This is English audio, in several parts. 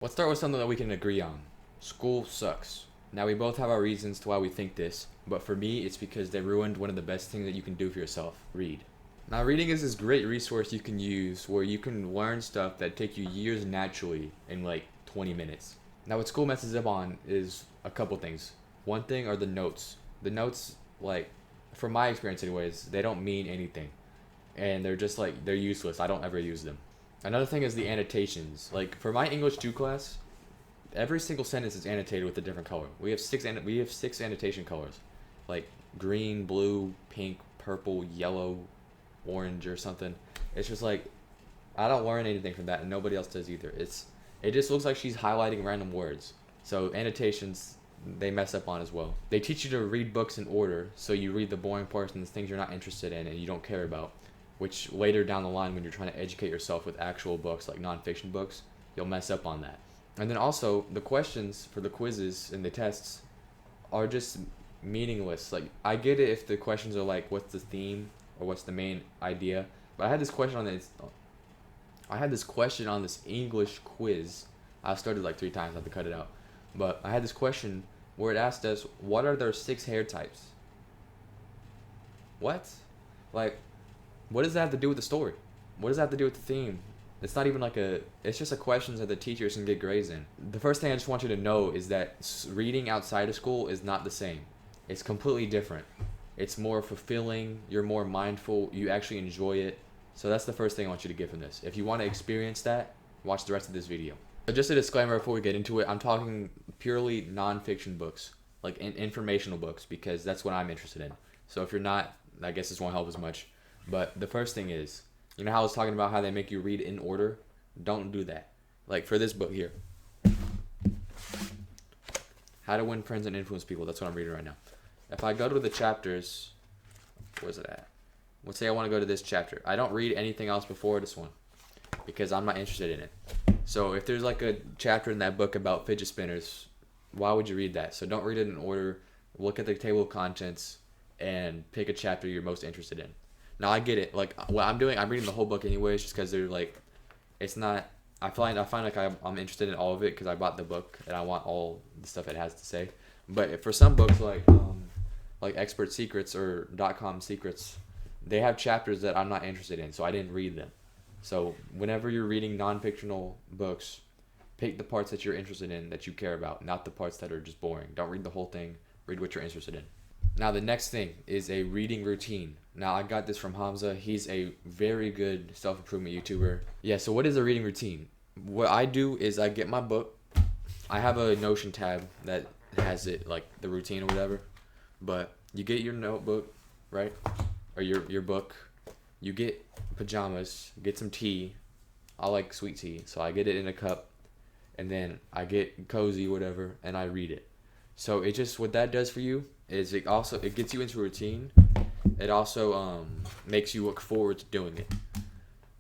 Let's start with something that we can agree on. School sucks. Now, we both have our reasons to why we think this, but for me, it's because they ruined one of the best things that you can do for yourself: read. Now, reading is this great resource you can use where you can learn stuff that take you years naturally in like 20 minutes. Now, what school messes up on is a couple things. One thing are the notes. The notes, like, from my experience anyways, they don't mean anything. And they're just like, they're useless. I don't ever use them. Another thing is the annotations. Like, for my English 2 class, every single sentence is annotated with a different color. We have six annotation colors, like green, blue, pink, purple, yellow, orange, or something. It's just like, I don't learn anything from that, and nobody else does either. It just looks like she's highlighting random words. So annotations, they mess up on as well. They teach you to read books in order, so you read the boring parts and the things you're not interested in and you don't care about, which later down the line when you're trying to educate yourself with actual books like nonfiction books, you'll mess up on that. And then also, the questions for the quizzes and the tests are just meaningless. Like, I get it if the questions are like, what's the theme or what's the main idea, but I had this question on this English quiz. I started like 3 times, I had to cut it out. But I had this question where it asked us, what are their 6 hair types? What? Like, what does that have to do with the story? What does that have to do with the theme? It's not even like it's just a question that the teachers can get grades in. The first thing I just want you to know is that reading outside of school is not the same. It's completely different. It's more fulfilling, you're more mindful, you actually enjoy it. So that's the first thing I want you to get from this. If you want to experience that, watch the rest of this video. So just a disclaimer before we get into it, I'm talking purely non-fiction books, like informational books, because that's what I'm interested in. So if you're not, I guess this won't help as much. But the first thing is, you know how I was talking about how they make you read in order? Don't do that. Like for this book here, How to Win Friends and Influence People. That's what I'm reading right now. If I go to the chapters, where's it at? Let's say I want to go to this chapter. I don't read anything else before this one because I'm not interested in it. So if there's like a chapter in that book about fidget spinners, why would you read that? So don't read it in order. Look at the table of contents and pick a chapter you're most interested in. Now I get it. Like what I'm doing, I'm reading the whole book anyways, just because they're like, it's not. I find like I'm interested in all of it because I bought the book and I want all the stuff it has to say. But for some books like Expert Secrets or .com Secrets, they have chapters that I'm not interested in, so I didn't read them. So whenever you're reading non-fictional books, pick the parts that you're interested in, that you care about, not the parts that are just boring. Don't read the whole thing. Read what you're interested in. Now the next thing is a reading routine. Now I got this from Hamza. He's a very good self-improvement YouTuber. Yeah, so what is a reading routine? What I do is I get my book. I have a Notion tab that has it, like the routine or whatever. But you get your notebook, right? Or your book. You get pajamas, get some tea. I like sweet tea, so I get it in a cup. And then I get cozy, whatever, and I read it. So it just, what that does for you is it gets you into a routine. It also makes you look forward to doing it.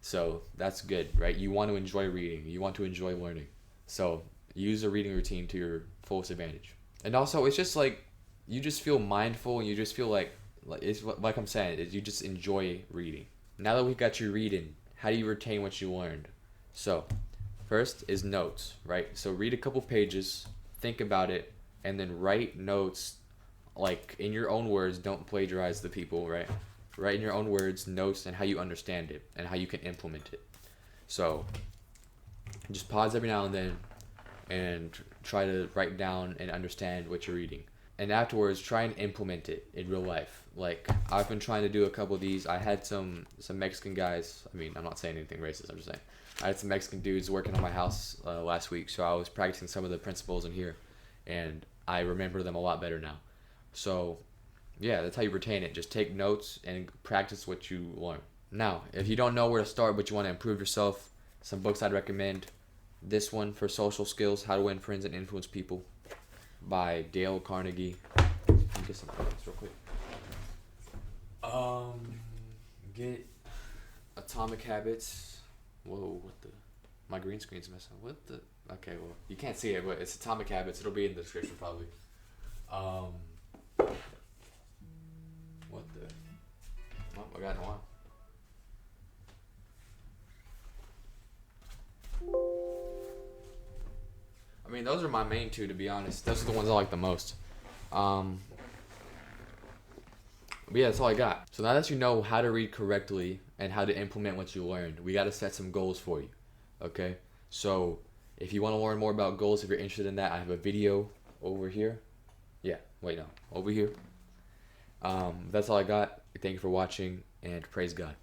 So that's good, right? You want to enjoy reading. You want to enjoy learning. So use a reading routine to your fullest advantage. And also, it's just like, you just feel mindful and you just feel like it's like I'm saying, is you just enjoy reading. Now that we got you reading, how do you retain what you learned? So first is notes, right? So read a couple pages, think about it, and then write notes like in your own words. Don't plagiarize the people, right? Write in your own words notes and how you understand it and how you can implement it. So just pause every now and then and try to write down and understand what you're reading. And afterwards, try and implement it in real life. Like, I've been trying to do a couple of these. I had some Mexican guys. I mean, I'm not saying anything racist. I'm just saying. I had some Mexican dudes working on my house last week. So I was practicing some of the principles in here. And I remember them a lot better now. So, yeah, that's how you retain it. Just take notes and practice what you learn. Now, if you don't know where to start but you want to improve yourself, some books I'd recommend. This one for social skills, How to Win Friends and Influence People, by Dale Carnegie. Let me get some points real quick. Get Atomic Habits. Whoa, what the? My green screen's messing. What the? Okay, well, you can't see it, but it's Atomic Habits. It'll be in the description probably. What the? Oh, I got no one. mean, those are my main two, to be honest. Those are the ones I like the most. But yeah, that's all I got. So now that you know how to read correctly and how to implement what you learned, we got to set some goals for you. Okay? So if you want to learn more about goals, if you're interested in that, I have a video over here. Yeah, wait, no, over here. That's all I got. Thank you for watching, and praise God.